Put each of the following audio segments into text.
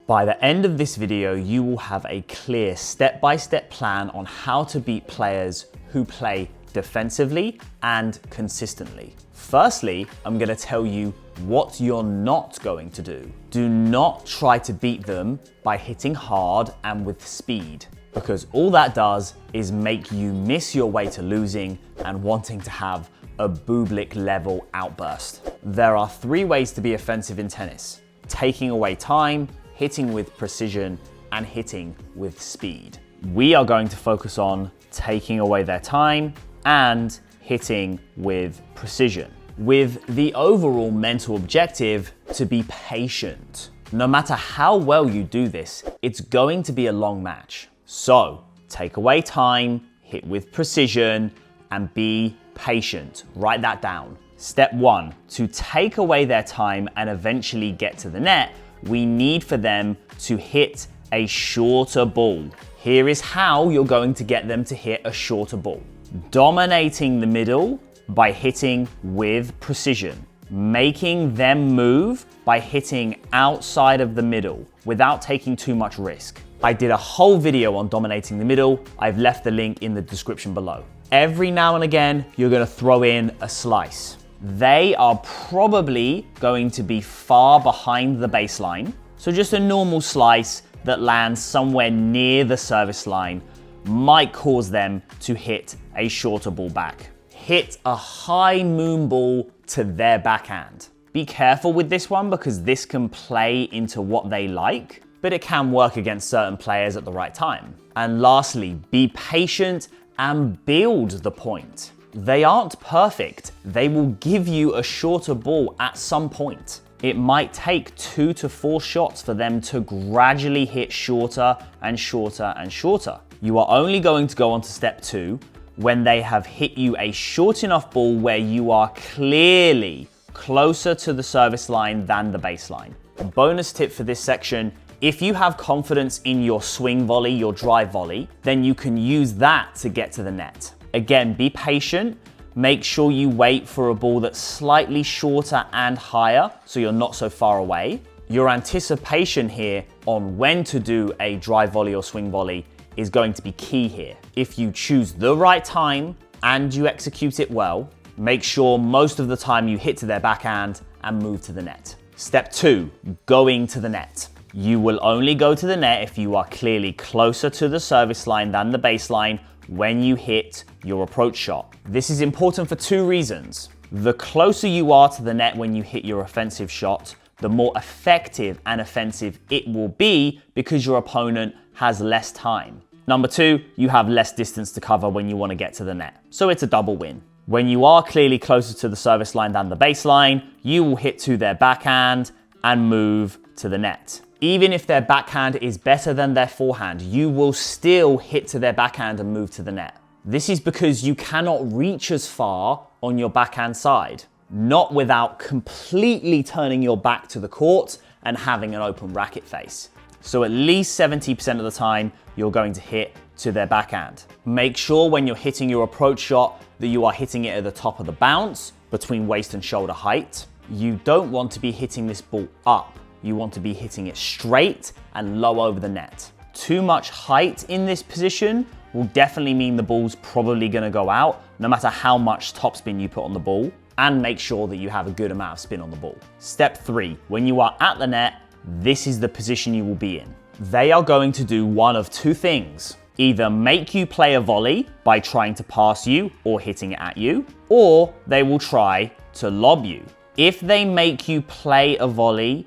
By the end of this video, you will have a clear step-by-step plan on how to beat players who play defensively and consistently. Firstly, I'm going to tell you what you're not going to do. Do not try to beat them by hitting hard and with speed, because all that does is make you miss your way to losing and wanting to have a Bublik level outburst. There are 3 ways to be offensive in tennis: taking away time, hitting with precision, and hitting with speed. We are going to focus on taking away their time and hitting with precision, with the overall mental objective to be patient. No matter how well you do this, it's going to be a long match. So take away time, hit with precision, and be patient. Write that down. Step 1, to take away their time and eventually get to the net, we need for them to hit a shorter ball. Here is how you're going to get them to hit a shorter ball. Dominating the middle by hitting with precision. Making them move by hitting outside of the middle without taking too much risk. I did a whole video on dominating the middle. I've left the link in the description below. Every now and again, you're going to throw in a slice. They are probably going to be far behind the baseline. So just a normal slice that lands somewhere near the service line might cause them to hit a shorter ball back. Hit a high moon ball to their backhand. Be careful with this one because this can play into what they like, but it can work against certain players at the right time. And lastly, be patient and build the point. They aren't perfect. They will give you a shorter ball at some point. It might take 2 to 4 shots for them to gradually hit shorter and shorter and shorter. You are only going to go on to step 2 when they have hit you a short enough ball where you are clearly closer to the service line than the baseline. A bonus tip for this section: if you have confidence in your swing volley, your drive volley, then you can use that to get to the net. Again, be patient. Make sure you wait for a ball that's slightly shorter and higher so you're not so far away. Your anticipation here on when to do a drive volley or swing volley is going to be key here. If you choose the right time and you execute it well, make sure most of the time you hit to their backhand and move to the net. Step 2, going to the net. You will only go to the net if you are clearly closer to the service line than the baseline when you hit your approach shot. This is important for 2 reasons. The closer you are to the net when you hit your offensive shot, the more effective and offensive it will be because your opponent has less time. Number 2, you have less distance to cover when you want to get to the net. So it's a double win. When you are clearly closer to the service line than the baseline, you will hit to their backhand and move to the net. Even if their backhand is better than their forehand, you will still hit to their backhand and move to the net. This is because you cannot reach as far on your backhand side, not without completely turning your back to the court and having an open racket face. So at least 70% of the time, you're going to hit to their backhand. Make sure when you're hitting your approach shot that you are hitting it at the top of the bounce, between waist and shoulder height. You don't want to be hitting this ball up. You want to be hitting it straight and low over the net. Too much height in this position will definitely mean the ball's probably going to go out, no matter how much topspin you put on the ball, and make sure that you have a good amount of spin on the ball. Step 3, when you are at the net, this is the position you will be in. They are going to do one of 2 things. Either make you play a volley by trying to pass you or hitting it at you, or they will try to lob you. If they make you play a volley,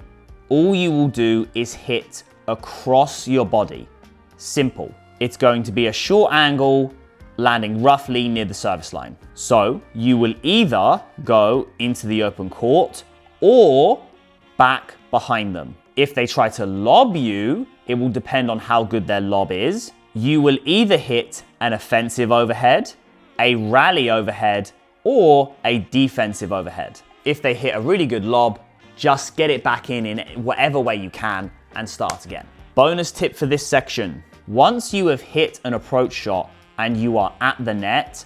all you will do is hit across your body. Simple. It's going to be a short angle, landing roughly near the service line. So you will either go into the open court or back behind them. If they try to lob you, it will depend on how good their lob is. You will either hit an offensive overhead, a rally overhead, or a defensive overhead. If they hit a really good lob, just get it back in whatever way you can and start again. Bonus tip for this section: once you have hit an approach shot and you are at the net,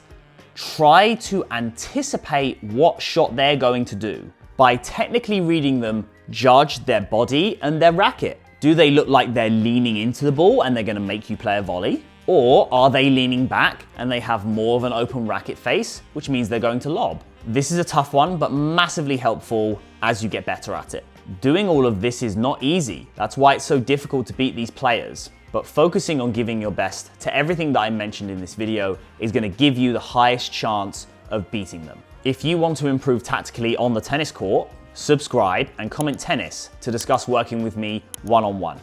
try to anticipate what shot they're going to do. By technically reading them, judge their body and their racket. Do they look like they're leaning into the ball and they're going to make you play a volley? Or are they leaning back and they have more of an open racket face, which means they're going to lob? This is a tough one, but massively helpful as you get better at it. Doing all of this is not easy. That's why it's so difficult to beat these players. But focusing on giving your best to everything that I mentioned in this video is going to give you the highest chance of beating them. If you want to improve tactically on the tennis court, subscribe and comment tennis to discuss working with me one-on-one.